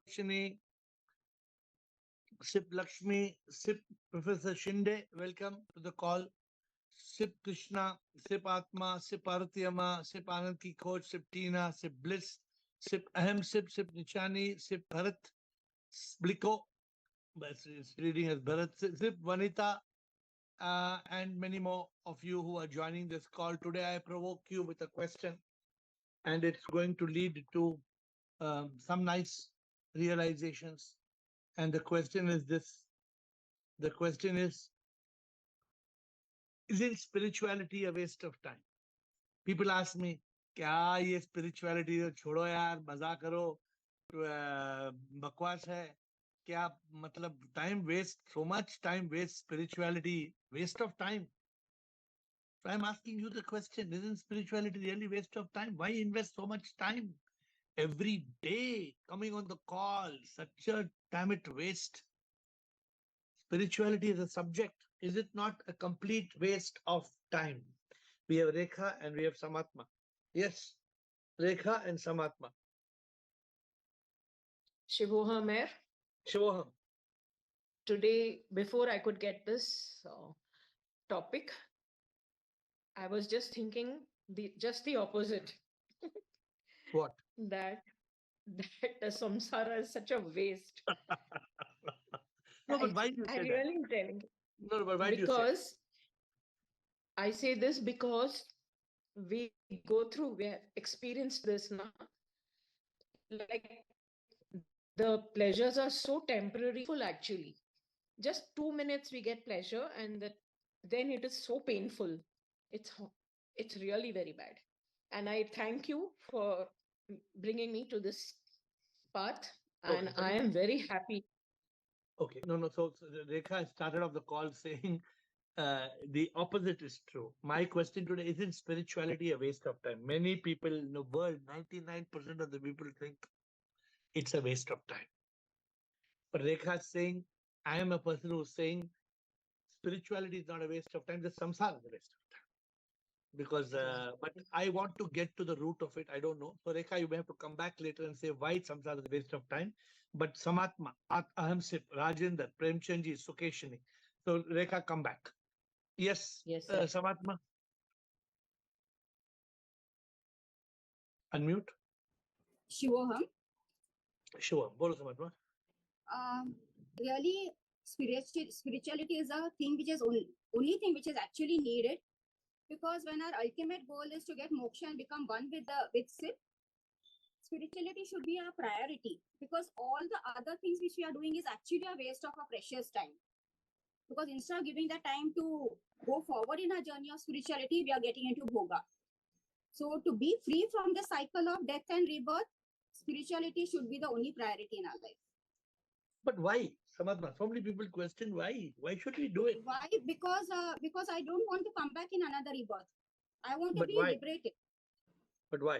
Suhashini, Sip Lakshmi, Sip Professor Shinde, welcome to the call. Sip Krishna, Sip Atma, Sip Aratiyama, Sip Anand Ki Coach, Sip Tina, Sip Bliss, Sip Ahem, Sip Nichani, Sip Bharat, Bliko, but it's reading as Bharat, Sip Vanita, and many more of you who are joining this call. Today I provoke you with a question, and it's going to lead to some nice realizations. And the question is this: the question is, isn't spirituality a waste of time? People ask me, क्या ये spirituality है? छोड़ो यार, मजा करो, बकवास है क्या? मतलब time waste, so much time waste, spirituality waste of time. So I'm asking you the question: isn't spirituality really waste of time? Why invest so much time every day coming on the call? Such a damn it waste. Spirituality as a subject, is it not a complete waste of time? We have Rekha and we have Samatma. Yes, Rekha and Samatma. Shivoham AiR. Shivoham. Today, before I could get this topic, I was just thinking just the opposite. What? that the samsara is such a waste. No, but why do you I say that? really am telling you. No, but why do you say that? Because I say this because we have experienced this now. Like the pleasures are so temporary, full actually. Just 2 minutes we get pleasure, and then it is so painful. It's it's really very bad. And I thank you for bringing me to this path, and Okay. I am very happy. Okay, no. So Rekha started off the call saying the opposite is true. My question today: isn't spirituality a waste of time? Many people in the world, 99% of the people think it's a waste of time. But Rekha is saying, I am a person who's saying spirituality is not a waste of time, the samsara is a waste of time. Because, but I want to get to the root of it. I don't know. So, Rekha, you may have to come back later and say why samsara is a waste of time. But Samatma, Ahamsip, Rajendra, Premchandji, Sukeshini. So, Rekha, come back. Yes, Yes, sir. Samatma. Unmute. Shivoham. Sure. Bolo, Samatma. Really, spirituality is a thing which is only thing which is actually needed, because when our ultimate goal is to get moksha and become one with Sip, spirituality should be a priority, because all the other things which we are doing is actually a waste of our precious time. Because instead of giving the time to go forward in our journey of spirituality, we are getting into bhoga. So to be free from the cycle of death and rebirth, spirituality should be the only priority in our life. But why, Samatma? So many people question why. Why should we do it? Why? Because I don't want to come back in another rebirth. I want to But be why? liberated. But why?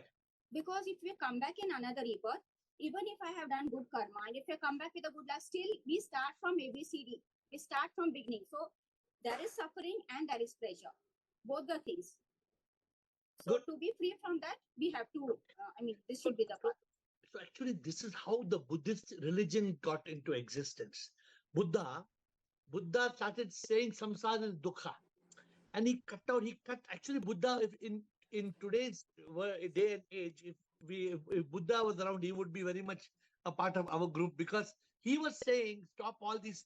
Because if we come back in another rebirth, even if I have done good karma, and if I come back with a good life, still we start from ABCD. We start from beginning. So there is suffering and there is pleasure. Both the things. So Good. to be free from that, we have to, this should be the path. So actually, this is how the Buddhist religion got into existence. Buddha started saying samsara is dukkha. And he cut out, actually Buddha, if in today's day and age, if Buddha was around, he would be very much a part of our group, because he was saying, stop all these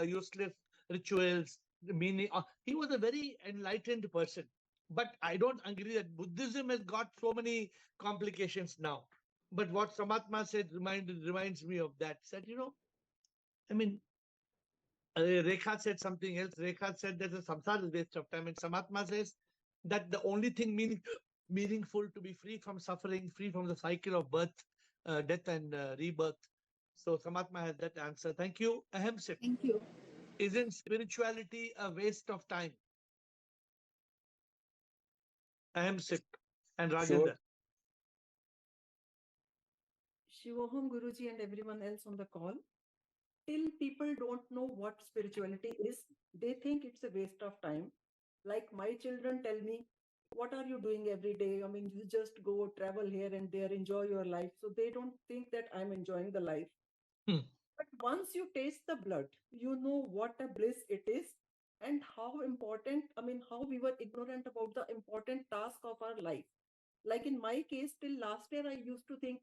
useless rituals, meaning, he was a very enlightened person. But I don't agree that Buddhism has got so many complications now. But what Samatma said reminds me of that. Said, I mean, Rekha said something else. Rekha said that the samsara is waste of time. And Samatma says that the only thing meaningful to be free from suffering, free from the cycle of birth, death and rebirth. So Samatma has that answer. Thank you. Ahemsip. Thank you. Isn't spirituality a waste of time? Ahemsip and Rajendra. Shivoham Guruji and everyone else on the call. Till people don't know what spirituality is, they think it's a waste of time. Like my children tell me, what are you doing every day? I mean, you just go travel here and there, enjoy your life. So they don't think that I'm enjoying the life. But once you taste the blood, you know what a bliss it is and how important, how we were ignorant about the important task of our life. Like in my case, till last year, I used to think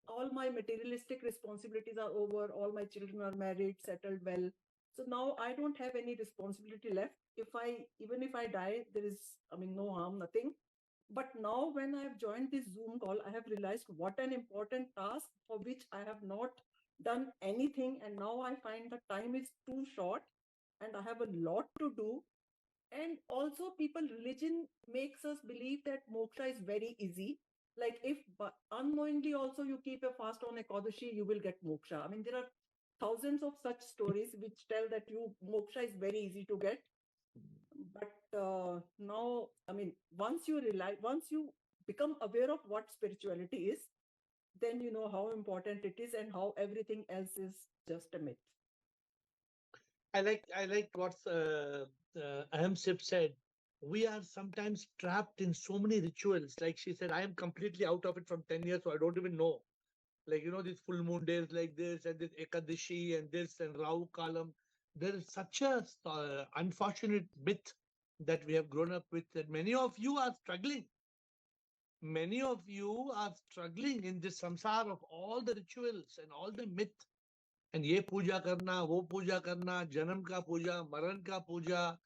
all my materialistic responsibilities are over, all my children are married, settled well. So now I don't have any responsibility left. Even if I die, there is, no harm, nothing. But now, when I have joined this Zoom call, I have realized what an important task for which I have not done anything. And now I find the time is too short and I have a lot to do. And also, religion makes us believe that moksha is very easy. Like if unknowingly also you keep a fast on Ekadashi, you will get moksha. I mean, there are thousands of such stories which tell that moksha is very easy to get. But now, once you become aware of what spirituality is, then you know how important it is and how everything else is just a myth. I like what Aham Sip said. We are sometimes trapped in so many rituals. Like she said, I am completely out of it from 10 years, so I don't even know. Like, these full moon days like this, and this Ekadashi, and this, and Rahu Kalam. There is such a unfortunate myth that we have grown up with that many of you are struggling. Many of you are struggling in this samsara of all the rituals and all the myth. And ये पूजा करना, वो पूजा करना, जन्म का पूजा, मरण का पूजा,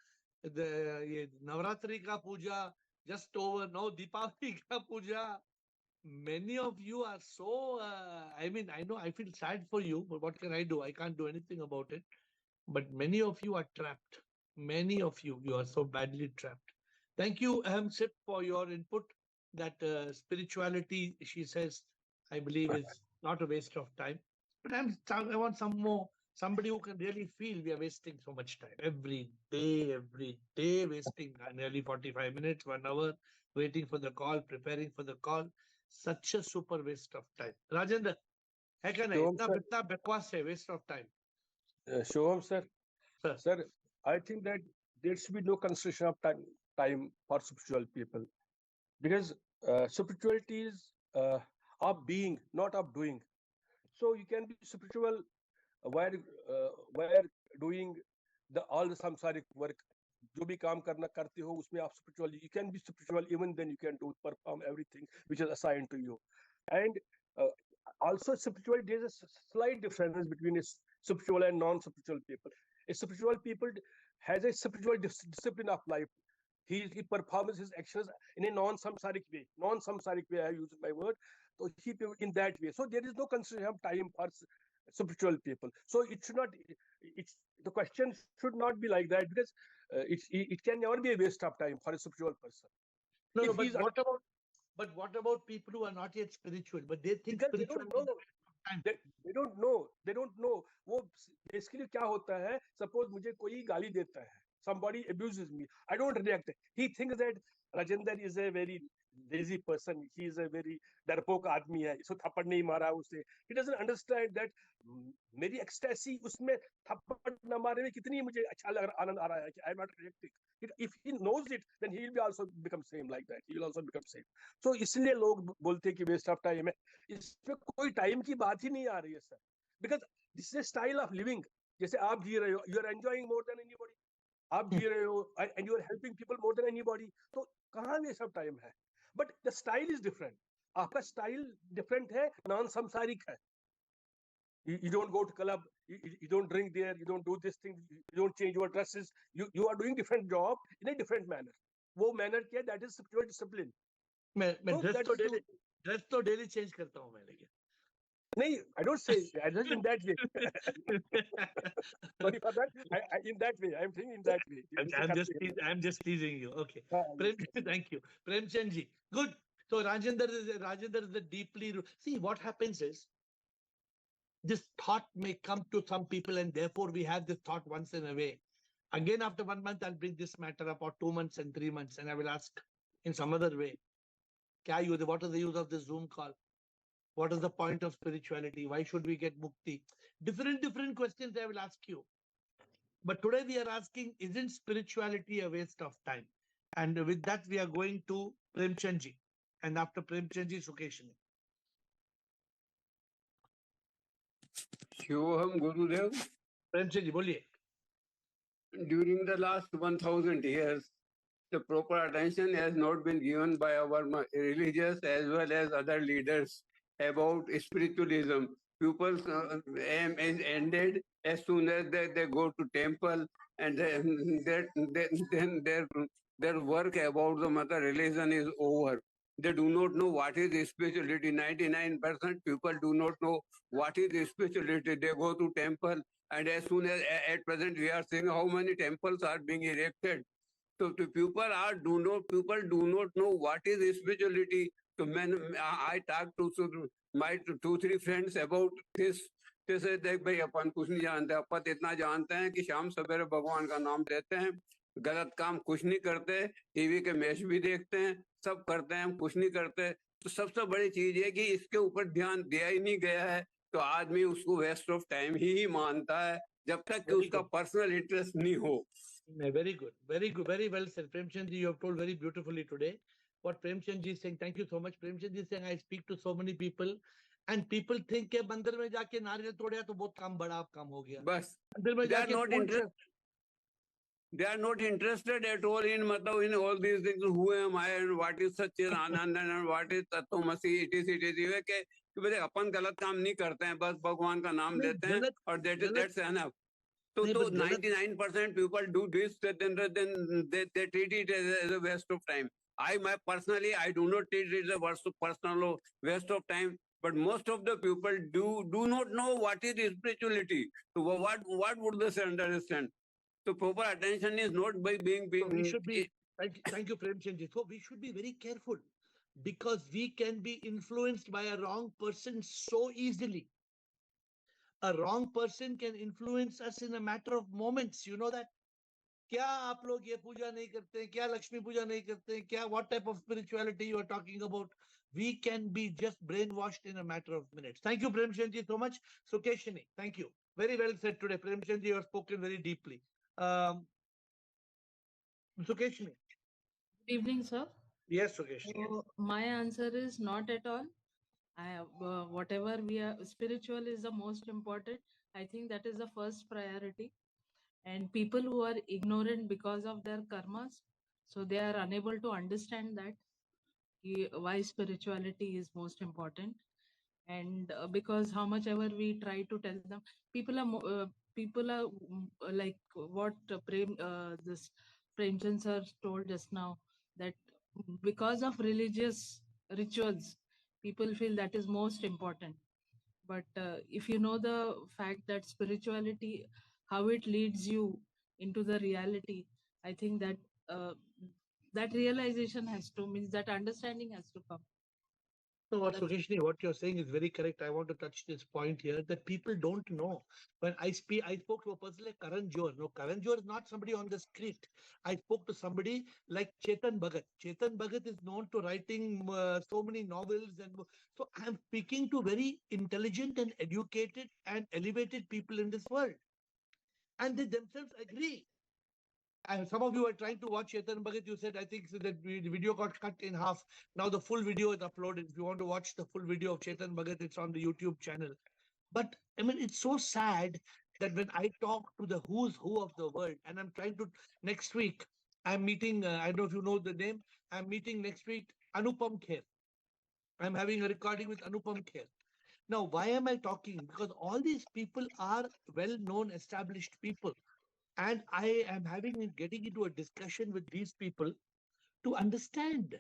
ये नवरात्रि का पूजा, just over now Deepavali ka puja. Many of you are so, I know I feel sad for you, but what can I do? I can't do anything about it. But many of you are trapped. Many of you are so badly trapped. Thank you, Sip, for your input. That spirituality, she says, I believe is not a waste of time. But I want somebody who can really feel we are wasting so much time every day, wasting nearly 45 minutes, 1 hour, waiting for the call, preparing for the call. Such a super waste of time. Rajendra, है क्या नहीं? Shivam इतना sir, इतना बकवास है, waste of time. Shivam sir, Sir. sir, I think that there should be no constriction of time for spiritual people because spirituality is of being, not of doing. So you can be spiritual while doing all the samsaric work. जो भी काम करना करते हो उसमें आप spiritual, you can be spiritual even then you can do perform everything which is assigned to you. And uh, also spiritual, there's a slight difference between a spiritual and non-spiritual people. A spiritual people has a spiritual discipline of life. He performs his actions in a non-samsaric way. Non-samsaric way, I use my word. So he in that way. So there is no consideration of time for spiritual people. So it should not. It's the question should not be like that because it can never be a waste of time for a spiritual person. No, If but he's what about people who are not yet spiritual, but they think because spiritual is a waste of time? they don't know वो basically क्या होता है, suppose मुझे कोई गाली देता है, somebody abuses me, I don't react. He thinks that Rajendra is a very lazy person, he is a very डरपोक आदमी है, इसको थप्पड़ नहीं मारा उसे. He doesn't understand that मेरी ecstasy उसमें थप्पड़ न मारने में कितनी मुझे अच्छा लग रहा, आनंद आ रहा है कि I am not reacting. If he knows it, then he will be also become same like that. He will also become same. So इसलिए लोग बोलते हैं कि waste of time है. इसमें कोई टाइम की बात ही नहीं आ रही है sir, because this is style of living. जैसे आप जी रहे हो, you are enjoying more than anybody. आप जी रहे हो and you are helping people more than anybody. तो कहाँ ये सब टाइम है? But the style is different. आपका स्टाइल डिफरेंट है, नॉन संसारिक है. You don't go to club, you don't drink there, you don't do this thing, you don't change your dresses, you are doing different job in a different manner. वो manner क्या? That is spiritual discipline. मैं So dress that तो is daily dress तो daily change करता हूँ मैं, लेकिन नहीं, I don't say in that way. Sorry for that. In that way, I'm thinking in that way. I'm just teasing you. Okay. हाँ, Prem, thank you. Premchand ji. Good. So Rajendra is the deeply see what happens is this thought may come to some people and therefore we have this thought once in a way. Again, after 1 month, I'll bring this matter up, or 2 months and 3 months, and I will ask in some other way. What is the use of this Zoom call? What is the point of spirituality? Why should we get mukti? Different questions I will ask you. But today we are asking, isn't spirituality a waste of time? And with that, we are going to Premchandji. And after Premchandji, Sukeshini. Shivoham Gurudev, Premchand ji बोलिए. during the last 1000 years, the proper attention has not been given by our religious as well as other leaders about spiritualism. People's aim is ended as soon as they go to temple, and then their work about the mother religion is over. They do not know what is spirituality. 99% people do not know what is spirituality. They go to temple, and as soon as at present we are seeing how many temples are being erected. So to people do not know what is spirituality. So I talked to my 2-3 friends about this. They said देख भाई अपन कुछ नहीं जानते, अपन तो इतना जानते हैं कि शाम सवेरे भगवान का नाम लेते हैं, गलत काम कुछ नहीं करते, टीवी के मैच भी देखते हैं, सब करते हैं, हम कुछ नहीं करते. तो सबसे बड़ी चीज है कि इसके ऊपर ध्यान दिया ही नहीं गया है, तो आदमी उसको वेस्ट ऑफ टाइम ही मानता है जब तक कि Very उसका good. पर्सनल इंटरेस्ट नहीं हो. Very good, very good, very well said, Premchand ji. You have told very beautifully today. What Premchand ji is saying, thank you so much. Premchand ji is saying, I speak to so many people, and people think कि मंदिर में जाके नारियल तोड़े तो बहुत काम बड़ा काम हो गया. बस मंदिर में they are जाके not fool interested. They are not interested at all in in all these things. Who am I and what is Satchidanand and what is Tattvamasi? It is ये कि भाई अपन गलत काम नहीं करते हैं, बस भगवान का नाम नहीं, लेते हैं गलत और गलत that's enough. So नहीं, but गलत 99% people do this, then they treat it as a waste of time. Personally, I do not treat it as a personal waste of time. But most of the people do not know what is spirituality. So what would they understand? So proper attention is not by being So we should be, thank you, Premchand ji. So we should be very careful because we can be influenced by a wrong person so easily. A wrong person can influence us in a matter of moments. You know that? क्या आप लोग ये पूजा नहीं करते हैं, क्या लक्ष्मी पूजा नहीं करते हैं, क्या what type of spirituality you are talking about? We can be just brainwashed in a matter of minutes. Thank you, Premchand ji, so much. Sukeshini, thank you. Very well said today. Premchand ji, you have spoken very deeply. Sukeshini. Good evening, sir. Yes, Sukeshini. So my answer is not at all. Whatever we are, spiritual is the most important. I think that is the first priority. And people who are ignorant because of their karmas, so they are unable to understand that why spirituality is most important. And because how much ever we try to tell them, people are like what this Premchand sir told just now, that because of religious rituals, people feel that is most important. But if you know the fact that spirituality, how it leads you into the reality, I think that that realization has to, means that understanding has to come. No, what That's it. Sukeshni, what you're saying is very correct. I want to touch this point here that people don't know. When I spoke to a person like Karan Johar. No, Karan Johar is not somebody on the street. I spoke to somebody like Chetan Bhagat. Chetan Bhagat is known to writing so many novels, and so I'm speaking to very intelligent and educated and elevated people in this world, and they themselves agree. And some of you are trying to watch Chetan Bhagat. You said, I think that the video got cut in half. Now the full video is uploaded. If you want to watch the full video of Chetan Bhagat, it's on the YouTube channel. But I mean, it's so sad that when I talk to the who's who of the world, and I'm trying to, next week, I'm meeting, I don't know if you know the name, I'm meeting next week Anupam Kher. I'm having a recording with Anupam Kher. Now, why am I talking? Because all these people are well-known, established people. And I am getting into a discussion with these people to understand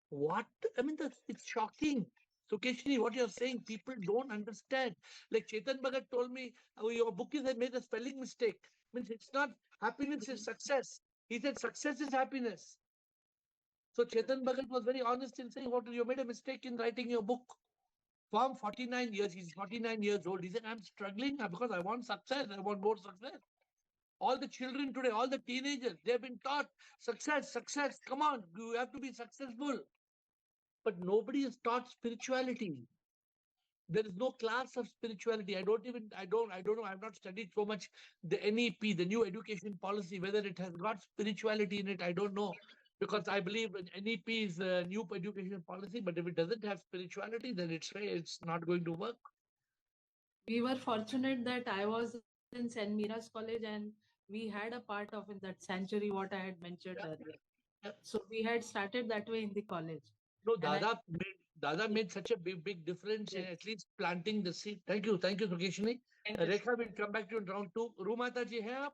what, I mean, it's shocking. Sukeshni, what you're saying, people don't understand. Like Chetan Bhagat told me, oh, your book is, I made a spelling mistake. Means it's not happiness is success. He said success is happiness. So Chetan Bhagat was very honest in saying, what, you made a mistake in writing your book. From 49 years, he's 49 years old. He said, I'm struggling because I want success. I want more success. All the children today, all the teenagers, they've been taught success, success. Come on, you have to be successful. But nobody is taught spirituality. There is no class of spirituality. I don't know. I've not studied so much the NEP, the new education policy, whether it has got spirituality in it. I don't know. Because I believe NEP is a new education policy, but if it doesn't have spirituality, then it's not going to work. we were fortunate that I was in St. Mira's College and we had a part of in that sanctuary, what I had mentioned earlier. So we had started that way in the college. No, And I- Dada made such a big difference in Yes. at least planting the seed. Thank you, Sukeshini. Thank you. Rekha will come back to you in round 2. Rumata ji hai aap?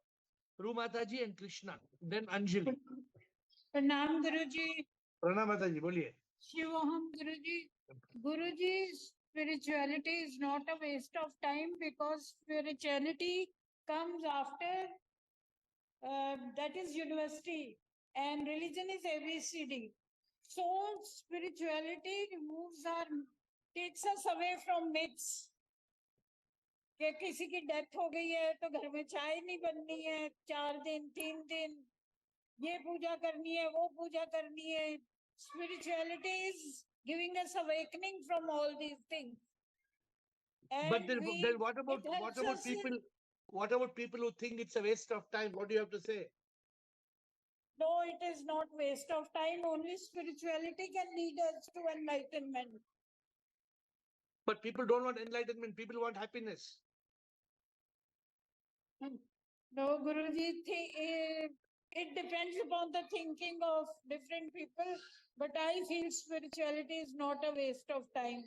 Rumata ji and Krishna. Then Anjali. प्रणाम गुरुजी. Pranam Mata ji, boliye. शिवोहम Guruji. Guruji, spirituality is not a waste of time because spirituality comes after that is university and religion is ABCD. So spirituality takes us away from myths. कि किसी की death हो गई है तो घर में चाय नहीं बननी है 4 दिन 3 दिन ये पूजा करनी है वो पूजा करनी है. Spirituality is giving us awakening from all these things. But then what it about helps us in- people? What about people who think it's a waste of time? What do you have to say? No, it is not waste of time. Only spirituality can lead us to enlightenment. But people don't want enlightenment. People want happiness. No, Guruji, it depends upon the thinking of different people. But I feel spirituality is not a waste of time.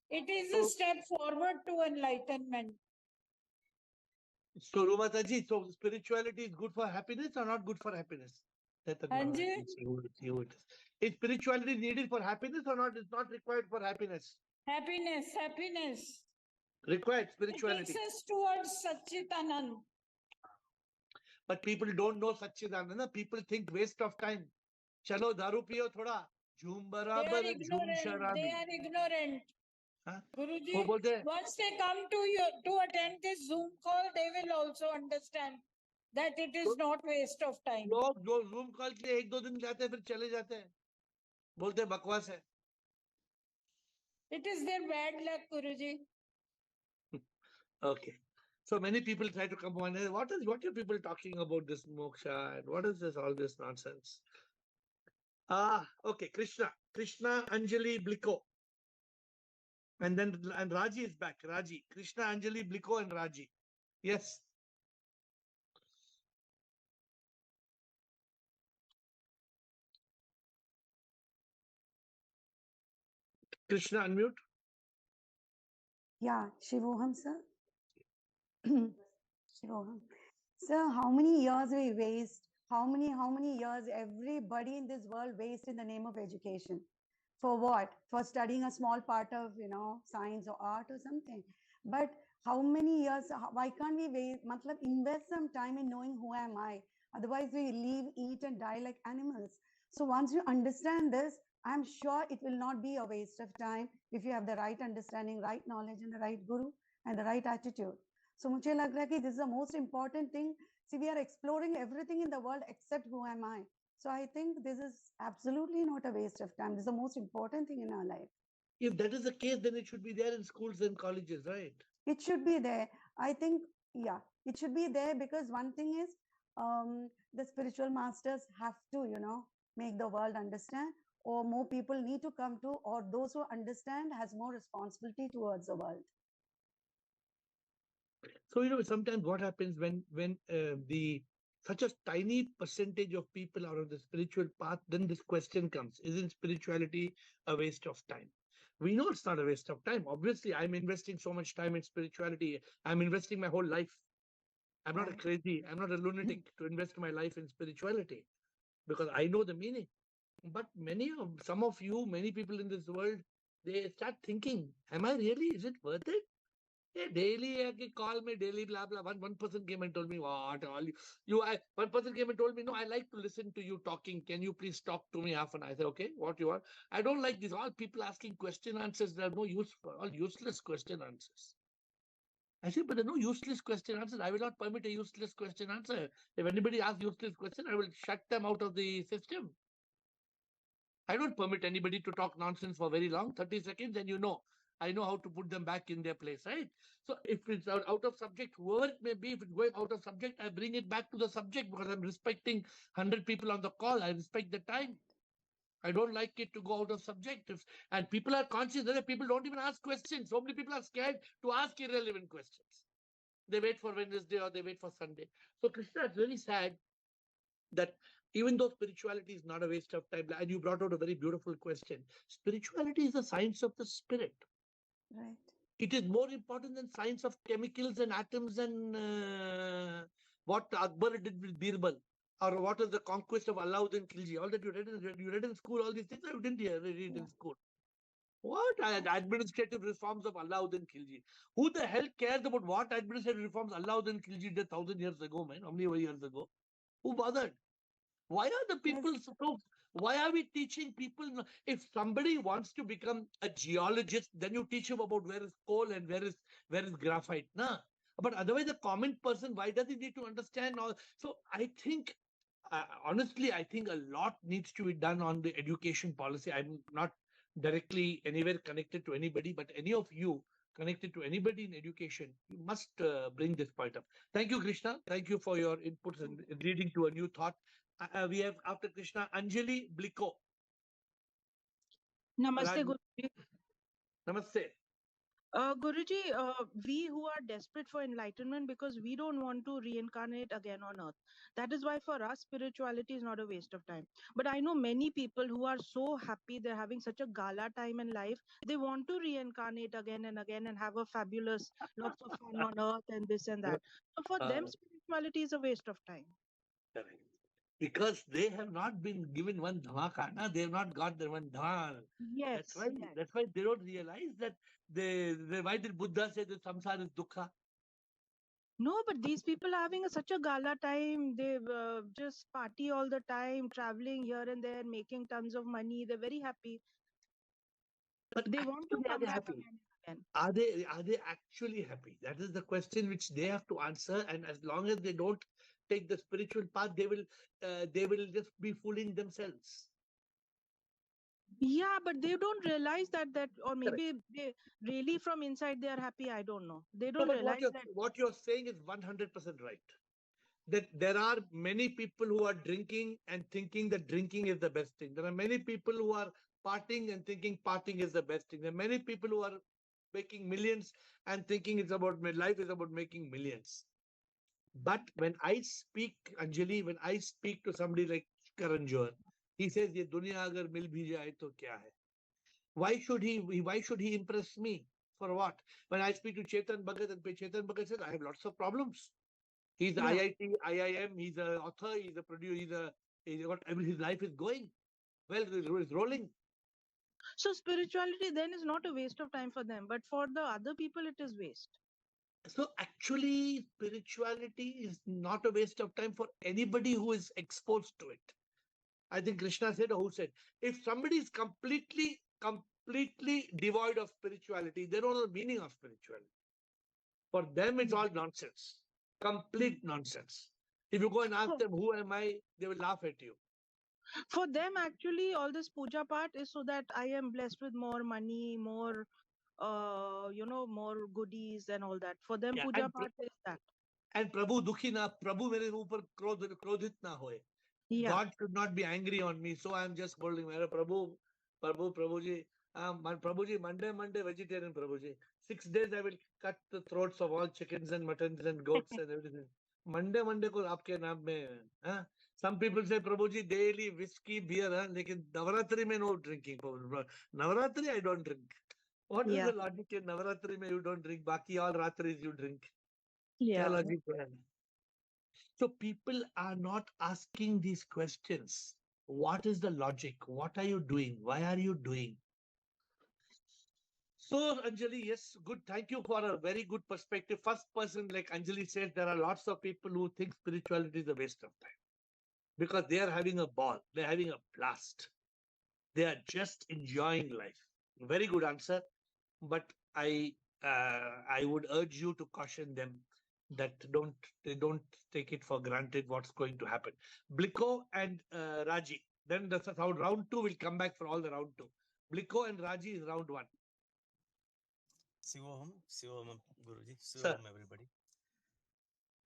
It is a step forward to enlightenment. So, Rumata ji, so spirituality is good for happiness or not good for happiness? Anji? Is spirituality needed for happiness or not? It's not required for happiness. Happiness. Required It spirituality. takes us towards Satchitanand. But people don't know Satchidananda. People think waste of time. Chalo daru piyo thoda. Jhoom They are barabar, jhoom ignorant. sharami. They are ignorant. Huh? Guruji, वो बोलते हैं, once they come to attend this Zoom call, they will also understand that it is not waste of time. लोग जो Zoom call के लिए 1-2 दिन जाते हैं फिर चले जाते हैं. बोलते हैं बकवास है. It is their bad luck, Guruji. Okay. So many people try to come on. What are people talking about this moksha and what is this all this nonsense? Okay, Krishna, Anjali, Bliko, and Raji is back. Raji, Krishna, Anjali, Bliko, and Raji. Yes. Krishna, unmute. Yeah, Shivoham, sir. Shivoham. Sir, how many years we waste? How many years everybody in this world waste in the name of education? For what? For studying a small part of, science or art or something. But how many years? Why can't we invest some time in knowing who am I? Otherwise, we live, eat, and die like animals. So once you understand this, I'm sure it will not be a waste of time if you have the right understanding, right knowledge, and the right guru and the right attitude. So मुझे लग रहा है कि this is the most important thing. See, we are exploring everything in the world except who am I. So I think this is absolutely not a waste of time. This is the most important thing in our life. If that is the case, then it should be there in schools and colleges, right? It should be there. I think, yeah, it should be there because one thing is the spiritual masters have to, make the world understand, or more people need to come to, or those who understand has more responsibility towards the world. So, sometimes what happens when such a tiny percentage of people are on the spiritual path, then this question comes, isn't spirituality a waste of time? We know it's not a waste of time. Obviously, I'm investing so much time in spirituality. I'm investing my whole life. I'm not a crazy, I'm not a lunatic to invest my life in spirituality because I know the meaning. But some of you, many people in this world, they start thinking, am I really, is it worth it? Yeah, daily call me daily blah blah. One person came and told me what all one person came and told me, no, I like to listen to you talking. Can you please talk to me half an hour? I said, okay, what you want? I don't like this. All people asking question answers. There are no use for all useless question answers. I said, but there are no useless question answers. I will not permit a useless question answer. If anybody asks useless question, I will shut them out of the system. I don't permit anybody to talk nonsense for very long, 30 seconds, and I know how to put them back in their place, right? So if it's out of subject, whoever it may be, if it's going out of subject, I bring it back to the subject because I'm respecting 100 people on the call. I respect the time. I don't like it to go out of subjectives. And people are conscious that people don't even ask questions. So many people are scared to ask irrelevant questions. They wait for Wednesday or they wait for Sunday. So Krishna, it's really sad that even though spirituality is not a waste of time, and you brought out a very beautiful question, spirituality is the science of the spirit. Right. It is more important than science of chemicals and atoms and what Akbar did with Birbal, or what is the conquest of Alauddin Khilji. All that you read in school, all these things you didn't read in school. What administrative reforms of Alauddin Khilji? Who the hell cares about what administrative reforms Alauddin Khilji did 1,000 years ago, man? How many years ago? Who bothered? Why are the people so? Why are we teaching people? If somebody wants to become a geologist, then you teach him about where is coal and where is graphite, nah. But otherwise, the common person, why does he need to understand all? So I think, honestly, I think a lot needs to be done on the education policy. I'm not directly anywhere connected to anybody, but any of you connected to anybody in education, you must bring this point up. Thank you, Krishna. Thank you for your inputs and leading to a new thought. We have after Krishna, Anjali Bliko. Namaste, Guruji. Namaste. Guruji, we who are desperate for enlightenment because we don't want to reincarnate again on earth. That is why for us, spirituality is not a waste of time. But I know many people who are so happy, they're having such a gala time in life. They want to reincarnate again and again and have a fabulous, lots of fun on earth and this and that. So for them, spirituality is a waste of time. Correct. Because they have not been given one dhamaka, na? They have not got the one dhan. Yes. That's why they don't realize that why did Buddha say that samsara is dukkha? No, but these people are having such a gala time. They just party all the time, traveling here and there, making tons of money. They're very happy. But they want to come back happy. Again and again. Are they actually happy? That is the question which they have to answer. And as long as they don't take the spiritual path, they will just be fooling themselves. Yeah, but they don't realize that, or maybe they really from inside they are happy. I don't know. They don't realize what you're saying is 100% right. That there are many people who are drinking and thinking that drinking is the best thing. There are many people who are partying and thinking partying is the best thing. There are many people who are making millions and thinking life is about making millions. But when I speak, Anjali, when I speak to somebody like Karan Johar, he says, "Ye duniya agar mil bhi jaye to kya hai?" Why should he impress me? For what? When I speak to Chetan Bhagat, and Chetan Bhagat says, "I have lots of problems." He's IIT, IIM, he's an author, he's a producer, his life is going well, it's rolling. So spirituality then is not a waste of time for them, but for the other people it is waste. So actually, spirituality is not a waste of time for anybody who is exposed to it. I think Krishna said, or who said, if somebody is completely devoid of spirituality, they don't know the meaning of spirituality. For them, it's all nonsense. Complete nonsense. If you go and ask them, who am I? They will laugh at you. For them, actually, all this puja part is so that I am blessed with more money, more, more goodies and all that. For them, puja part is that. And Prabhu dukhi na, Prabhu mere upar krodhit na hoye. God should not be angry on me, so I am just holding my Prabhuji, Monday, vegetarian Prabhuji. 6 days I will cut the throats of all chickens and muttons and goats and everything. Monday ko aapke naam mein, some people say, Prabhuji, daily whiskey, beer, lekin Navaratri mein no drinking. Navaratri I don't drink. What is the logic in Navaratri mein you don't drink, baki all Ratris you drink? Yeah. Logic. So people are not asking these questions. What is the logic? What are you doing? Why are you doing? So Anjali, yes, good. Thank you for a very good perspective. First person, like Anjali said, there are lots of people who think spirituality is a waste of time because they are having a ball. They're having a blast. They are just enjoying life. Very good answer. But I would urge you to caution them that they don't take it for granted what's going to happen. Bliko and Raji. Then the round 2 will come back for all the round 2. Bliko and Raji is round 1. Sivoham, Guruji, Sivoham, everybody.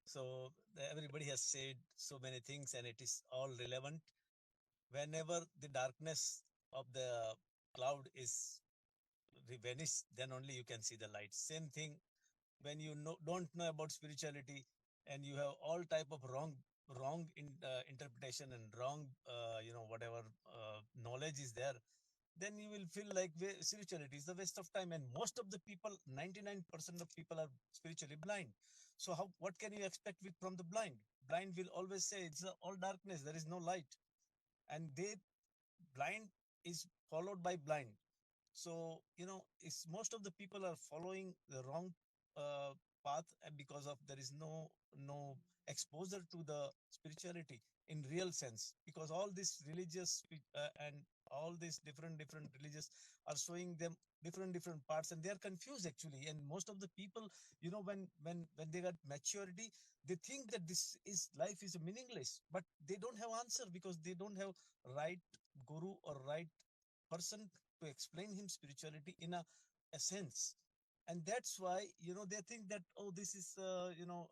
So everybody has said so many things and it is all relevant. Whenever the darkness of the cloud is vanished, then only you can see the light. Same thing when you don't know about spirituality and you have all type of wrong interpretation and wrong whatever knowledge is there, then you will feel like spirituality is the waste of time. And most of the people, 99% of people are spiritually blind. So what can you expect from the blind will always say it's all darkness, there is no light. And blind is followed by blind. So it's most of the people are following the wrong path, because of there is no exposure to the spirituality in real sense, because all these religious and all these different religious are showing them different parts, and they are confused actually. And most of the people, when they got maturity, they think that this is life is meaningless, but they don't have answer because they don't have right guru or right person to explain him spirituality in a sense. And that's why they think that, oh, this is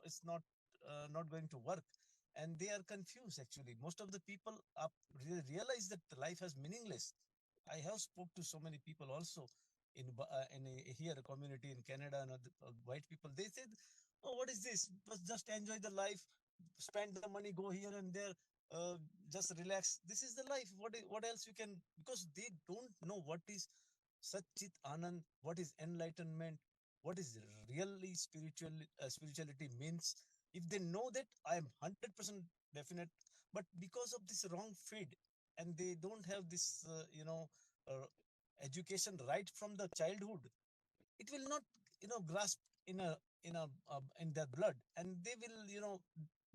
it's not going to work, and they are confused actually. Most of the people realize that life has meaningless. I have spoke to so many people also in here community in Canada, and white people. They said, oh, what is this? Just enjoy the life, spend the money, go here and there, just relax. This is the life. What else you can? Because they don't know what is Satchit Anand, what is enlightenment, what is really spirituality means. If they know that, I am 100% definite. But because of this wrong feed, and they don't have this, education right from the childhood, it will not, grasp in in their blood, and they will,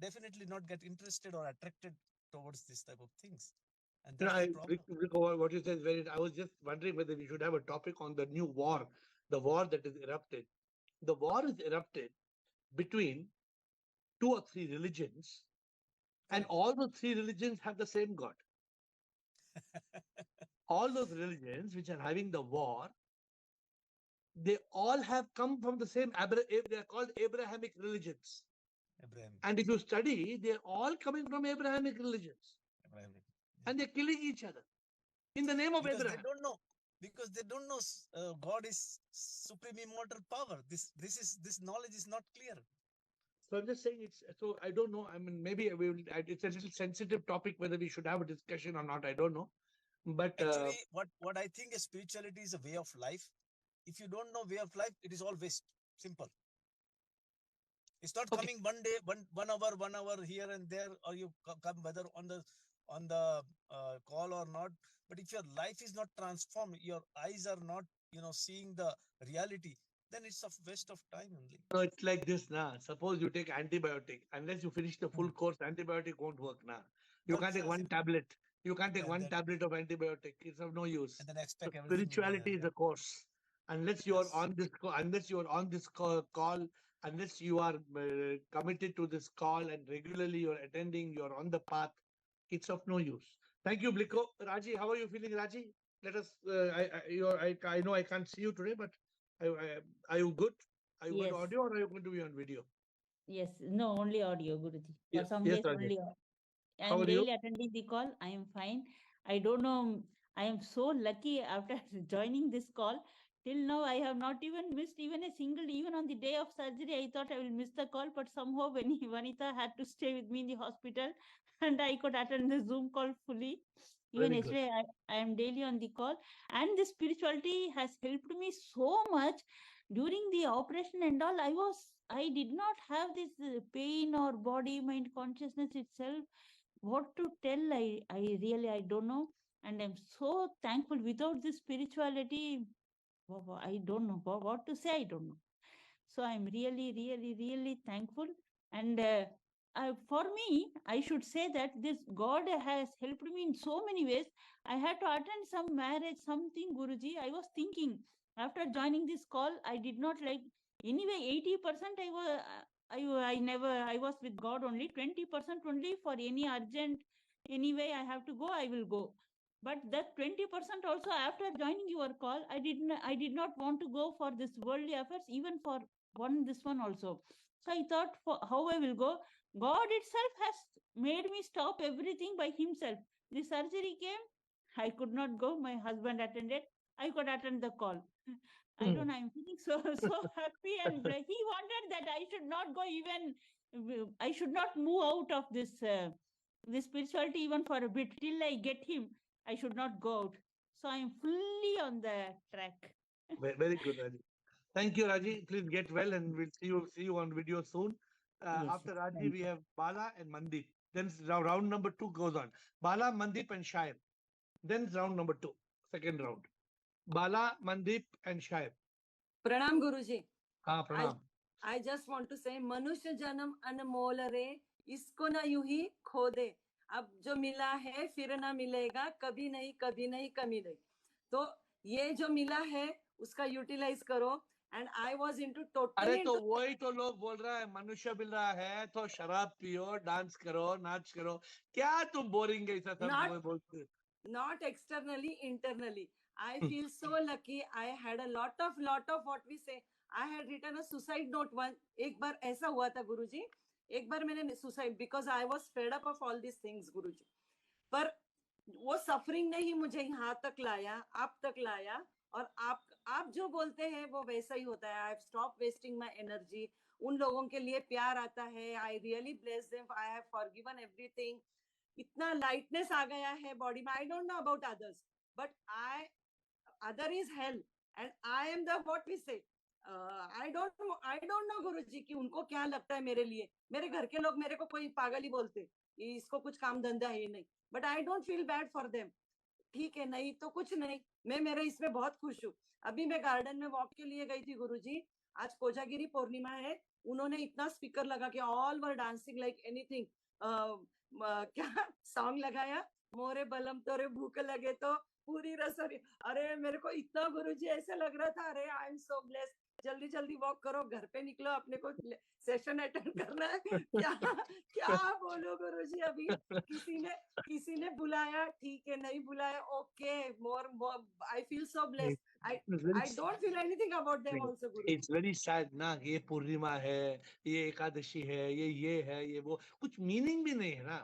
definitely not get interested or attracted towards this type of things. And that's the problem. What you said is very. I was just wondering whether we should have a topic on the new war, the war that is erupted. The war is erupted between 2 or 3 religions, and all the 3 religions have the same God. All those religions which are having the war, they all have come from the same they are called Abrahamic religions. And if you study, they're all coming from Abrahamic religions. And they're killing each other in the name of because Abraham. Because they don't know God is supreme immortal power. This knowledge is not clear. So I'm just saying so I don't know. I mean, maybe it's a little sensitive topic whether we should have a discussion or not. I don't know. But actually, what I think is spirituality is a way of life. If you don't know way of life, it is all waste. Simple. It's not coming one day, one hour here and there, or you come whether on the call or not. But if your life is not transformed, your eyes are not, seeing the reality, then it's a waste of time only. No, it's like this now. Suppose you take antibiotic, unless you finish the full course, antibiotic won't work now. You can't take one tablet. You can't take one tablet of antibiotic. It's of no use. And then expect so spirituality is a course. Unless you are on this, unless you are on this call, unless you are committed to this call and regularly you're attending, you're on the path, it's of no use. Thank you, Bliko. Raji, how are you feeling, Raji? Let us. I know I can't see you today, but are you good? Are you going to audio or are you going to be on video? Yes, no, only audio, Guruji. For some Yes, days, Raji. only. I How am are really you? attending the call. I am fine. I don't know. I am so lucky after joining this call. Till now, I have not even missed even a single, even on the day of surgery, I thought I will miss the call, but somehow when Vanita had to stay with me in the hospital and I could attend the Zoom call fully. Even Very good. yesterday, I am daily on the call, and the spirituality has helped me so much during the operation and all. I did not have this pain or body mind consciousness itself. What to tell, I really, I don't know. And I'm so thankful. Without this spirituality, I don't know what to say. I don't know. So I'm really thankful. And for me, I should say that this God has helped me in so many ways. I had to attend some marriage, something, Guruji. I was thinking after joining this call, I did not like, anyway, 80% I was with God only, 20% only for any urgent, anyway, I have to go, I will go. But that 20% also, after joining your call, I did not want to go for this worldly affairs, even for this one also. So I thought, for how I will go. God itself has made me stop everything by himself. The surgery came, I could not go. My husband attended. I could attend the call. I don't know. I'm feeling so happy and he wanted that I should not go even. I should not move out of this spirituality even for a bit till I get him. I should not go out. So I'm fully on the track. Very good, Raji. Thank you, Raji. Please get well, and we'll see you on video soon. Yes, After yes. Raji, Thank we you. have Bala and Mandeep. Then round number 2 goes on. Bala, Mandeep, and Shaib. Then round number 2, second round. Bala, Mandeep, and Shaib. Pranam Guruji. हाँ प्रणाम. I just want to say मनुष्य जन्म अनमोल रे इसको ना यूं ही खो दे. अब जो मिला है फिर ना मिलेगा कभी नहीं कमी नहीं. तो ये जो मिला है उसका यूटिलाइज करो. And I was into अरे totally तो into वही तो लोग बोल रहा है मनुष्य मिल रहा है तो शराब पियो, डांस करो, नाच करो. क्या तुम बोरिंग ऐसा सब बोलते? not externally, internally. I feel so lucky. I had a lot of what we say. I had written a suicide note one. एक बार ऐसा हुआ था गुरुजी. एक बार मैंने suicide because I was fed up of all these things गुरुजी. पर वो suffering ने ही मुझे यहाँ तक लाया, आप तक लाया. और आप जो बोलते हैं वो वैसा ही होता है. I've stopped wasting my energy. उन लोगों के लिए प्यार आता है. I really bless them. I have forgiven everything. इतना lightness आ गया है body में. I don't know about others, but other is hell, and I am the what we say. I don't know गुरुजी कि उनको क्या लगता है मेरे लिए. मेरे घर के लोग मेरे को कोई पागल ही बोलते कि इसको कुछ काम धंधा है नहीं. But I don't feel bad for them. ठीक है, नहीं तो कुछ नहीं. मैं मेरे इसमें बहुत खुश हूँ. अभी मैं गार्डन में वॉक के लिए गई थी गुरुजी. आज कोजागिरी पूर्णिमा है. उन्होंने इतना स्पीकर लगा के all were dancing like anything. क्या सॉन्ग लगाया, मोरे बलम तोरे भूख लगे तो पूरी रसोई. अरे मेरे को इतना गुरुजी ऐसा लग रहा था. अरे आई एम सो ब्लेस्ड. जल्दी जल्दी वॉक करो, घर पे निकलो, अपने को सेशन अटेंड करना है. क्या बोलो गुरुजी. अभी किसी ने बुलाया, ठीक है, नहीं बुलाया, okay. More I feel so blessed. I don't feel anything about them also Guruji. It's very sad ना. ये पूर्णिमा है, ये एकादशी है, ये है, ये वो. कुछ मीनिंग भी नहीं है ना.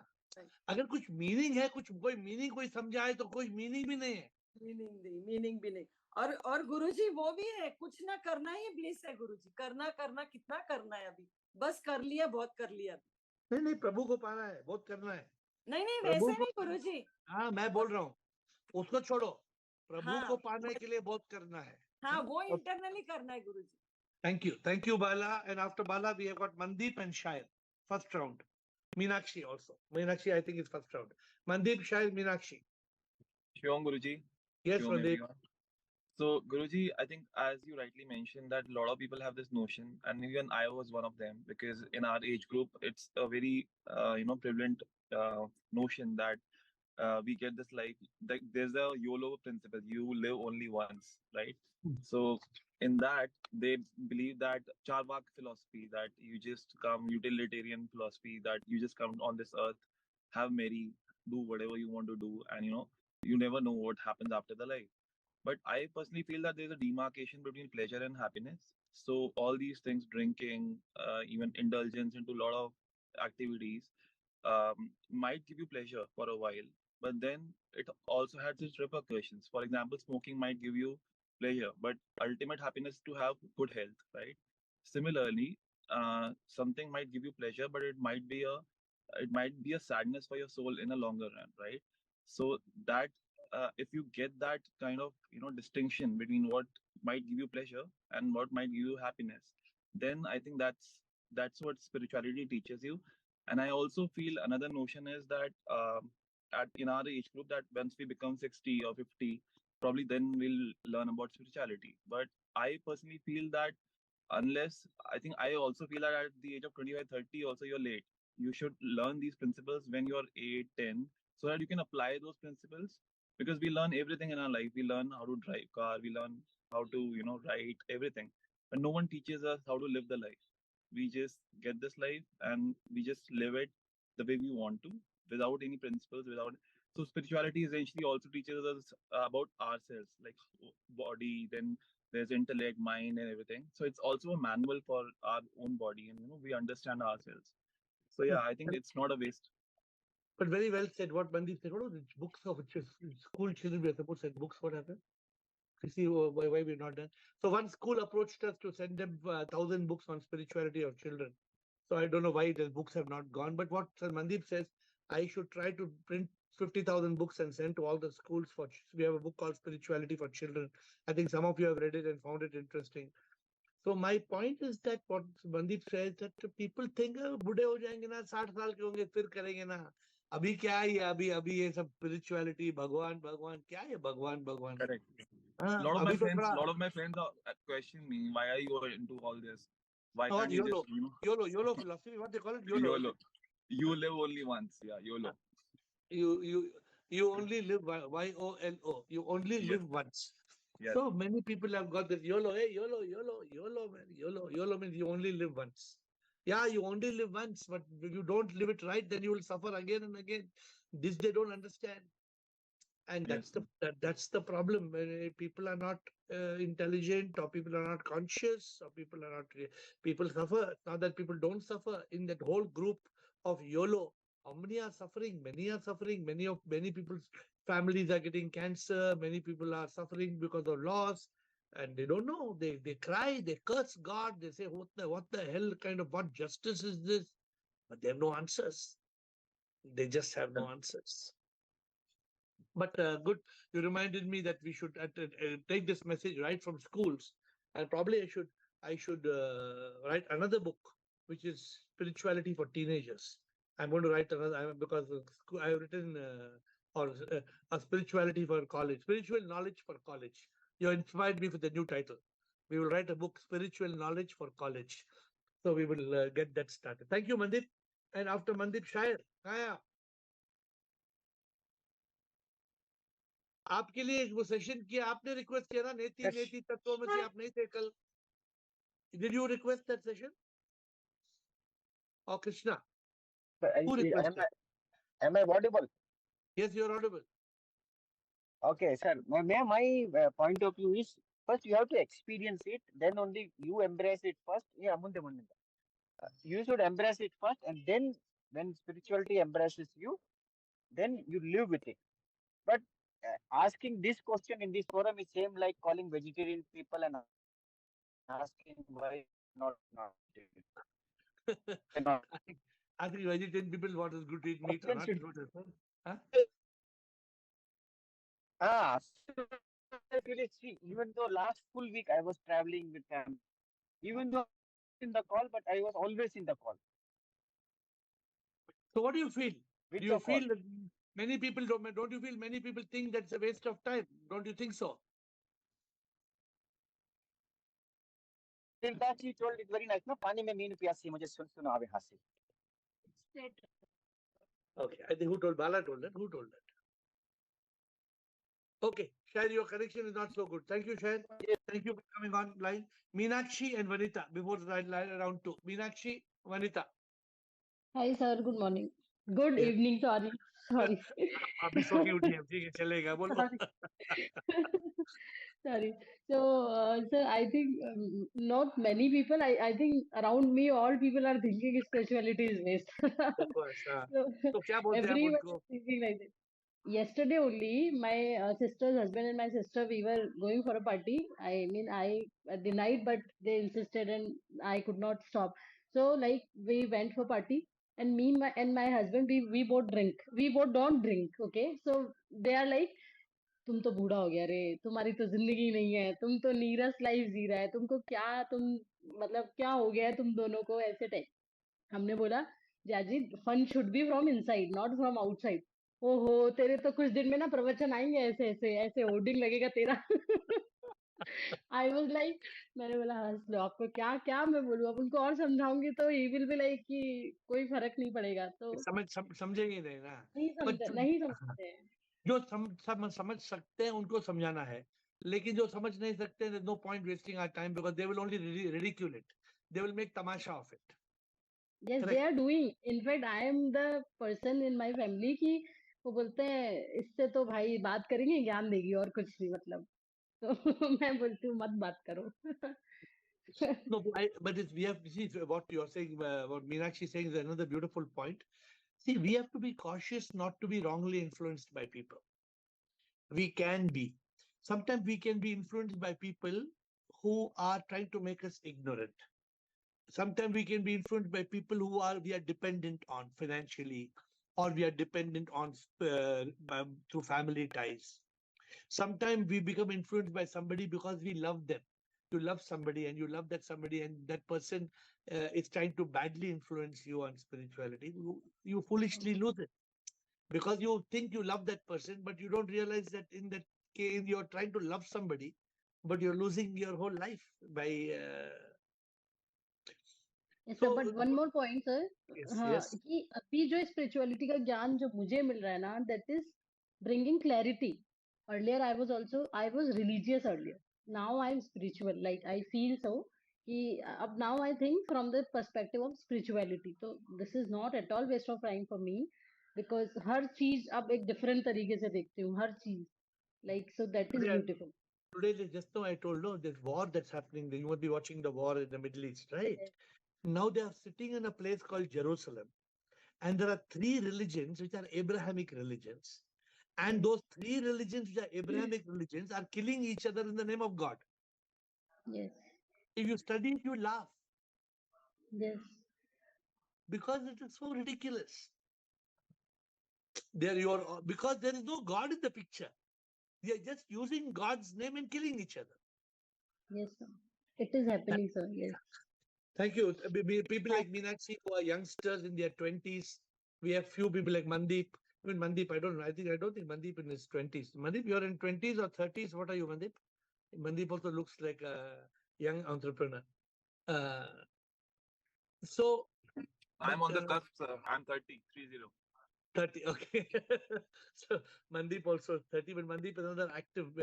अगर कुछ मीनिंग है, कोई मीनिंग कोई समझाए तो कोई मीनिंग भी नहीं है. मीनिंग भी नहीं. और गुरुजी वो भी है, कुछ ना करना ही ब्लिस है गुरुजी. करना कितना करना है. अभी बस कर लिया, बहुत कर लिया. नहीं, प्रभु को पाना है, बहुत करना है. नहीं वैसे नहीं गुरुजी. हाँ, मैं बोल रहा हूँ, उसको छोड़ो. प्रभु हाँ, को पाने के लिए बहुत करना है. हाँ, वो इंटरनली करना है गुरुजी. Thank you Bala. And after Bala we have got Mandeep and Shair, first round. Meenakshi also. Meenakshi I think is first round. Mandeep, Shair, Meenakshi. Shivam Guruji. Yes, Shivam Mandeep. everyone. So Guruji, I think as you rightly mentioned that a lot of people have this notion, and even I was one of them, because in our age group it's a very prevalent notion that we get this like there's a YOLO principle. You live only once, right? So in that they believe that Charvak philosophy, that you just come, utilitarian philosophy, that you just come on this earth, have merry, do whatever you want to do, and you never know what happens after the life. But I personally feel that there's a demarcation between pleasure and happiness. So all these things, drinking, even indulgence into a lot of activities, might give you pleasure for a while, but then it also has its repercussions. For example, smoking might give you pleasure, but ultimate happiness to have good health, right? Similarly, something might give you pleasure, but it might be a sadness for your soul in a longer run, right? So that if you get that kind of distinction between what might give you pleasure and what might give you happiness, then I think that's what spirituality teaches you. And I also feel another notion is that in our age group, that once we become 60 or 50, probably then we'll learn about spirituality. But I personally feel that I think I also feel that at the age of 25, 30 also you're late. You should learn these principles when you're 8, 10, so that you can apply those principles, because we learn everything in our life. We learn how to drive car, we learn how to write, everything, but no one teaches us how to live the life. We just get this life and we just live it the way we want to, without any principles, without. So spirituality essentially also teaches us about ourselves, like body, then there's intellect, mind, and everything. So it's also a manual for our own body, and we understand ourselves. So yeah, I think it's not a waste. But very well said. What Mandeep said. What are the books of school children? We are supposed to send books. What happened? You see why we're not done. So one school approached us to send them 1,000 books on spirituality of children. So I don't know why the books have not gone. But what Sir Mandeep says, I should try to print 50,000 books and send to all the schools. We have a book called Spirituality for Children. I think some of you have read it and found it interesting. So my point is that what Mandeep says, that people think बूढ़े हो जाएंगे ना 60 साल के होंगे फिर करेंगे ना अभी क्या है अभी ये सब spirituality भगवान भगवान क्या है भगवान भगवान Correct. हाँ lot अभी तो थोड़ा of my friends are question me, why are you into all this? Why what can't you YOLO just, YOLO philosophy, what they call it, YOLO. YOLO. You live only once. Yeah, YOLO. You only live YOLO. You only Yes. live once. Yes. So many people have got this YOLO. Hey, YOLO, man. YOLO means you only live once. Yeah, you only live once, but if you don't live it right, then you will suffer again and again. This they don't understand. And Yes. that's the problem. When people are not intelligent, or people are not conscious, or people suffer. Not that people don't suffer. In that whole group of YOLO, how many are suffering? Many are suffering. Many people's families are getting cancer. Many people are suffering because of loss, and they don't know. They cry. They curse God. They say, what the hell kind of what justice is this? But they have no answers. They just have no answers. But good, you reminded me that we should take this message right from schools, and probably I should write another book, which is spirituality for teenagers. I'm going to write another because I have written a spirituality for college, spiritual knowledge for college. You inspired me with the new title. We will write a book, spiritual knowledge for college. So we will get that started. Thank you, Mandip. And after Mandip, Shair. Kaya. आपके लिए वो session किया आपने request किया ना नेति नेति तत्वमसि आप नहीं थे कल did you request that session or Krishna who requested am I audible? Yes, you're audible. Okay, sir. My point of view is first you have to experience it, then only you embrace it first. Yeah, you should embrace it first, and then when spirituality embraces you, then you live with it. But asking this question in this forum is same like calling vegetarian people and asking why not vegetarian. I think vegetarian people what is good to eat meat or not good as well. Huh? Really see, even though last full week I was traveling with them, even though in the call, but I was always in the call. So what do you feel? With Do you the call. feel that many people don't you feel many people think that's a waste of time? Don't you think so? Till that he told it very nice. No, पानी में mean प्यासी मुझे सुन आवे हंसी. Okay, I think who told Bala told that? Who told that? Okay, Shair, your connection is not so good. Thank you, Shair. Thank you for coming online. Meenakshi and Vanita before round 2. Meenakshi, Vanita. Hi, sir. Good morning. Good Yes. evening. Sorry. Sorry. अभी सो के उठी है ठीक है चलेगा बोलो Sorry. Sorry. So, sir, I think not many people. I think around me, all people are thinking spirituality is waste. Of course. So तो क्या बोलते हैं आप everyone उनको? is thinking like this. Yesterday only, my sister's husband and my sister, we were going for a party. I mean, I denied, but they insisted, and I could not stop. So, like, we went for party, and my husband, we both drink. We both don't drink. Okay, so they are like, तुम तो बूढ़ा हो गया रे, तुम्हारी तो जिंदगी नहीं है, तुम तो नीरस लाइफ जी रहा है, तुमको क्या तुम मतलब क्या हो गया है तुम दोनों को ऐसे टाइप. हमने बोला जाजी fun should be from inside not from outside. ओहो तेरे तो कुछ दिन में ना प्रवचन आएंगे ऐसे ऐसे ऐसे होर्डिंग लगेगा तेरा. आई वाज लाइक मैंने बोला हंस लो आपको क्या क्या मैं बोलूं अब उनको और समझाऊंगी तो ही विल बी लाइक कि कोई फर्क नहीं पड़ेगा तो समझेंगे नहीं ना नहीं समझते हैं. जो समझ सकते हैं उनको समझाना है लेकिन जो समझ नहीं सकते there's no point wasting our time because they will only ridicule it. They will make tamasha of it. Yes, they are doing. In fact, I am the person in my family कि वो बोलते हैं इससे तो भाई बात करेंगे ज्ञान देगी और कुछ नहीं मतलब. तो मैं बोलती हूँ मत बात करो. No, but we have see what you are saying. What Meenakshi is saying is another beautiful point. See, we have to be cautious not to be wrongly influenced by people. We can be. Sometimes we can be influenced by people who are trying to make us ignorant. Sometimes we can be influenced by people we are dependent on financially, or we are dependent on through family ties. Sometimes we become influenced by somebody because we love them. You love somebody and you love that somebody, and that person is trying to badly influence you on spirituality. You foolishly lose it because you think you love that person, but you don't realize that in that case you're trying to love somebody, but you're losing your whole life by. Yes, sir, but one more point, sir. Yes, हाँ, yes. कि अभी जो spirituality का ज्ञान जो मुझे मिल रहा है ना, that is bringing clarity. Earlier, I was religious earlier. Now I'm spiritual. Like I feel so. कि अब now I think from the perspective of spirituality. So this is not at all waste of time for me, because हर चीज अब एक different तरीके से देखती हूँ, हर चीज. Like so that is beautiful. Today, just now I told you this war that's happening. You must be watching the war in the Middle East, right? Yes. Now they are sitting in a place called Jerusalem, and there are three religions which are Abrahamic religions, and those three religions which are Abrahamic religions are killing each other in the name of God. Yes. If you study it, you laugh Yes. because it is so ridiculous. Because there is no God in the picture. They are just using God's name and killing each other. Yes, sir. It is happening, sir. Yes. Thank you. People like Meenakshi who are youngsters in their 20s. We have few people like Mandeep. Even Mandeep, I don't know. I don't think Mandeep in his 20s. Mandeep, you're in 20s or 30s. What are you, Mandeep? Mandeep also looks like a young entrepreneur. I'm on the cusp, sir. I'm 30, 30. 30, okay. So Mandeep also 30, but Mandeep is another active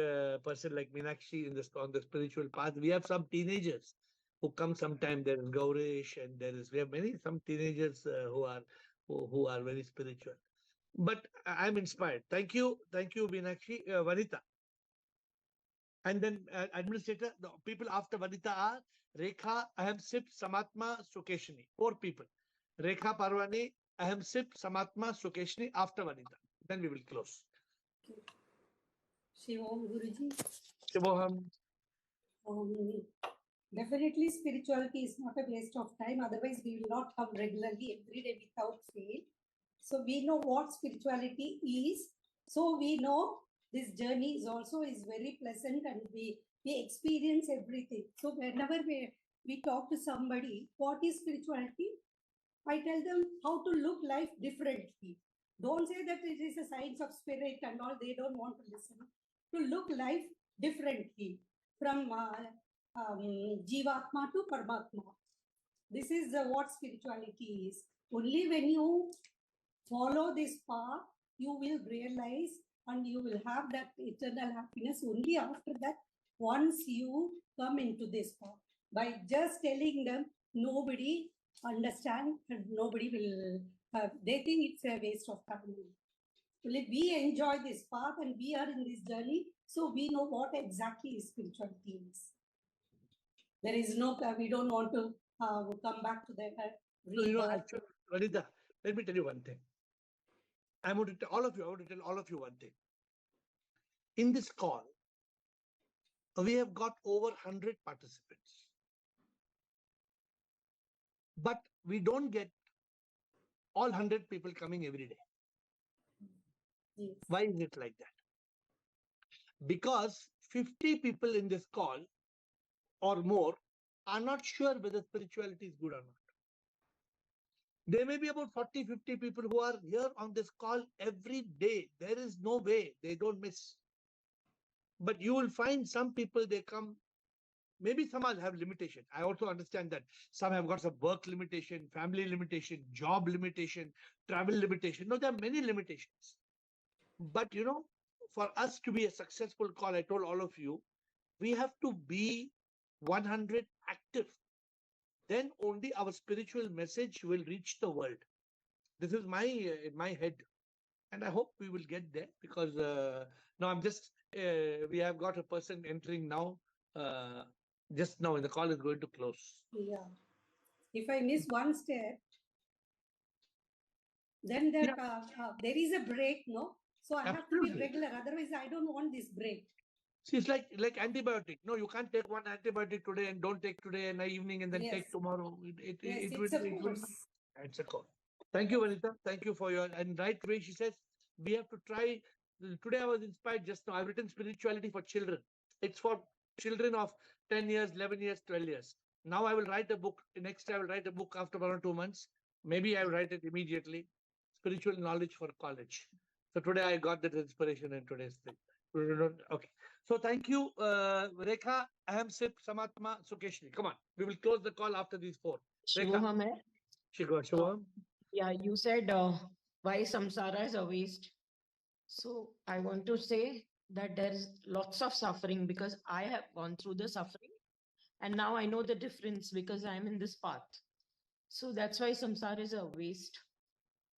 person like Meenakshi on the spiritual path. We have some teenagers who come sometime. There is Gaurish, and we have some teenagers who are very spiritual. But I'm inspired. Thank you, Meenakshi. Vanita. And then administrator, the people after Vanita are Rekha, Aham Sip, Samatma, Sukeshni. 4 people. Rekha Parwani, Aham Sip, Samatma, Sukeshni after Vanita. Then we will close. Shivom Guruji. Shivoham. Definitely spirituality is not a waste of time. Otherwise, we will not come regularly every day without fail. So we know what spirituality is. So we know this journey is very pleasant, and we experience everything. So whenever we talk to somebody, what is spirituality? I tell them how to look life differently. Don't say that it is a science of spirit and all. They don't want to listen. To look life differently from Jivatma to Paramatma. This is what spirituality is. Only when you follow this path, you will realize and you will have that eternal happiness only after that, once you come into this path. By just telling them, nobody understand and nobody will, they think it's a waste of time. We enjoy this path and we are in this journey, so we know what exactly is spirituality is. There is no, we don't want to come back to the Actually, Vanita, let me tell you one thing. I want to tell all of you one thing. In this call, we have got over 100 participants. But we don't get all 100 people coming every day. Yes. Why is it like that? Because 50 people in this call or more are not sure whether spirituality is good or not. There may be about 40, 50 people who are here on this call every day. There is no way they don't miss. But you will find some people, they come, maybe some have limitation. I also understand that some have got some work limitation, family limitation, job limitation, travel limitation. No, there are many limitations. But for us to be a successful call, I told all of you, we have to be 100 active. Then only our spiritual message will reach the world. This is in my head. And I hope we will get there, because now we have got a person entering now. Just now, and the call is going to close. Yeah. If I miss one step, then there is a break, no? So I have to be Absolutely. regular. Otherwise, I don't want this break. See, it's like antibiotic. No, you can't take one antibiotic today and don't take today in the evening and then Yes. take tomorrow. Yes, It it's will. a It will. course. It's a call. Thank you, Vanita. Thank you for your and right way. She says we have to try. Today I was inspired just now. I've written spirituality for children. It's for children of 10 years, 11 years, 12 years. Now I will write a book. Next I will write a book after 1 or 2 months. Maybe I will write it immediately. Spiritual knowledge for college. So today I got that inspiration in today's thing. Okay. So thank you, Rekha, Ahamsip, Samatma, Sukeshni. Come on. We will close the call after these 4. Rekha. Shivoham hai. Shivoham. Yeah, you said why samsara is a waste. So I want to say that there is lots of suffering because I have gone through the suffering and now I know the difference because I'm in this path. So that's why samsara is a waste.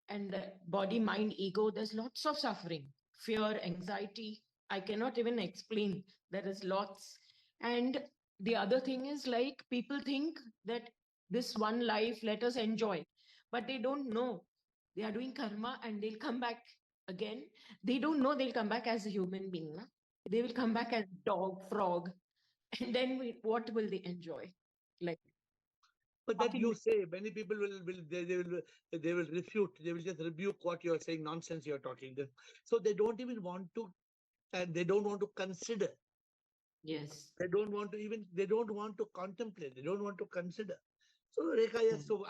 And body, mind, ego, there's lots of suffering, fear, anxiety. I cannot even explain. There is lots. And the other thing is like people think that this one life, let us enjoy, but they don't know they are doing karma and they'll come back again. They don't know they'll come back as a human being. Na? They will come back as dog, frog, and then what will they enjoy? Like, but that you say, many people they will refute, they will just rebuke what you're saying, nonsense you're talking. So they don't even want to, and they don't want to consider. Yes. They don't want to contemplate, they don't want to consider. So Rekha, yes, so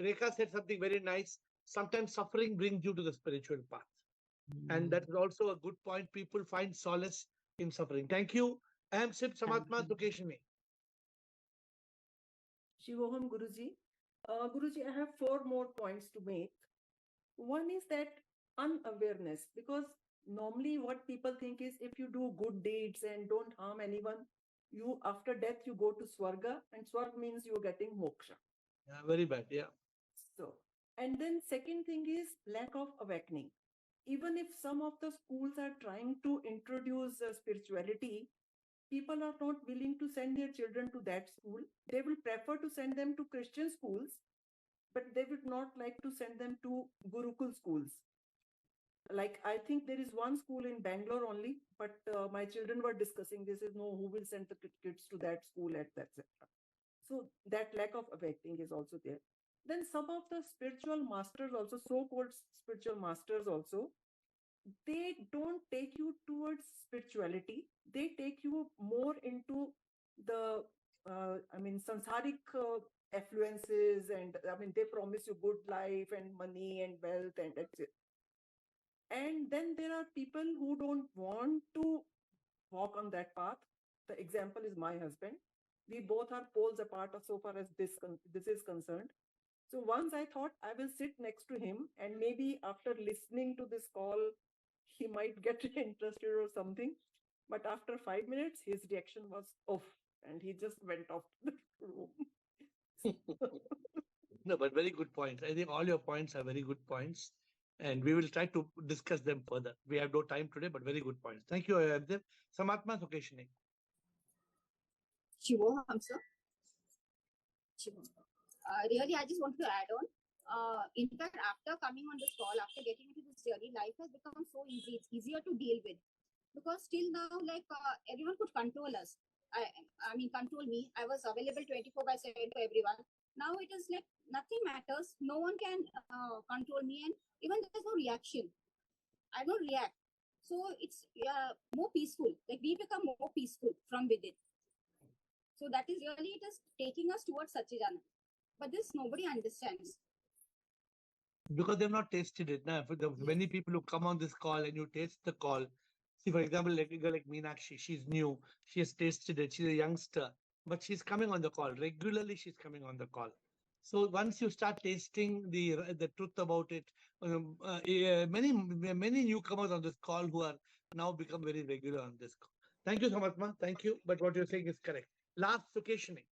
Rekha said something very nice. Sometimes suffering brings you to the spiritual path. And that is also a good point. People find solace in suffering. Thank you. Ahamsip, Samatma, Sukeshni. Shivoham Guruji. Guruji, I have 4 more points to make. One is that unawareness, because normally what people think is if you do good deeds and don't harm anyone, you after death you go to Swarga, and Swarga means you're getting moksha. Yeah, very bad. Yeah. So, and then second thing is lack of awakening. Even if some of the schools are trying to introduce spirituality, people are not willing to send their children to that school. They will prefer to send them to Christian schools, but they would not like to send them to Gurukul schools. Like, I think there is one school in Bangalore only, but my children were discussing this is no, who will send the kids to that school, etc. So that lack of awakening is also there. Then some of the spiritual masters also, so-called spiritual masters also, they don't take you towards spirituality. They take you more into the, samsaric affluences, and they promise you good life and money and wealth and etc. And then there are people who don't want to walk on that path. The example is my husband. We both are poles apart so far as this is concerned. So once I thought I will sit next to him, and maybe after listening to this call, he might get interested or something. But after 5 minutes, his reaction was off, and he just went off to the room. No, but very good points. I think all your points are very good points, and we will try to discuss them further. We have no time today, but very good points. Thank you, Abdev. Samatma, Sukeshni. Shivoham, sir. Really, I just want to add on. In fact, after coming on this call, after getting into this journey, life has become so easy. It's easier to deal with, because till now, everyone could control us. Control me. I was available 24/7 to everyone. Now it is like nothing matters. No one can control me, and even there's no reaction. I don't react. So it's more peaceful. Like we become more peaceful from within. So that is really, it is taking us towards Satchidanand. But this nobody understands. Because they've not tasted it. Now, for the many people who come on this call and you taste the call, see, for example, like a girl like Meenakshi, she's new, she has tasted it, she's a youngster, but she's coming on the call. Regularly, she's coming on the call. So once you start tasting the truth about it, many newcomers on this call who are now become very regular on this call. Thank you, Samatma. Thank you. But what you're saying is correct. Last, Sukeshni.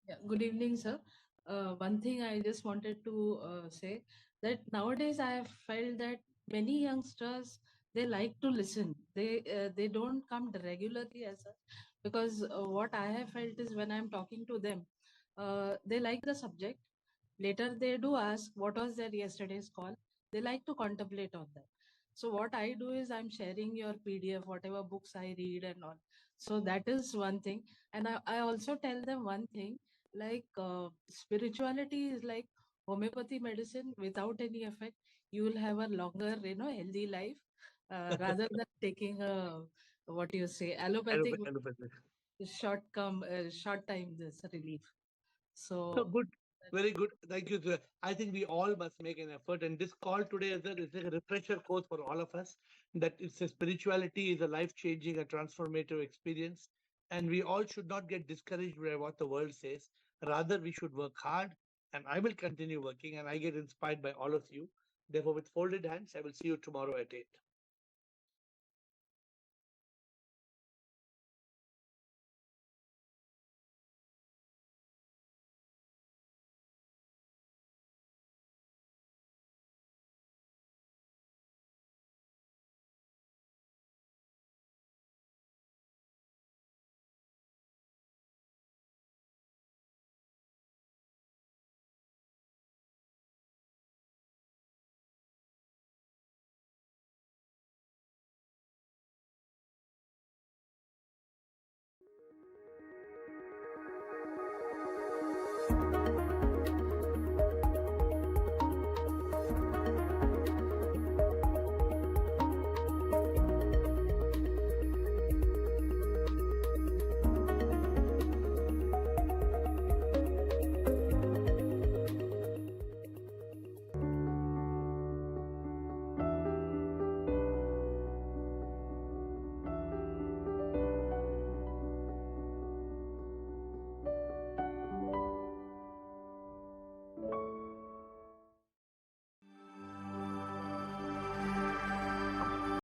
Yeah, good evening, sir. One thing I just wanted to say that nowadays I have felt that many youngsters, they like to listen. They don't come regularly as such, because what I have felt is when I'm talking to them, they like the subject. Later they do ask what was their yesterday's call, they like to contemplate on that. So what I do is I'm sharing your PDF, whatever books I read and all. So that is one thing. And I also tell them one thing, like spirituality is like homeopathy medicine without any effect. You will have a longer, healthy life rather than taking a, what you say, allopathic short time this relief. So So good, very good. Thank you, sir. I think we all must make an effort. And this call today is a refresher course for all of us that it's a spirituality is a life changing, a transformative experience. And we all should not get discouraged by what the world says. Rather, we should work hard. And I will continue working and I get inspired by all of you. Therefore, with folded hands, I will see you tomorrow at 8.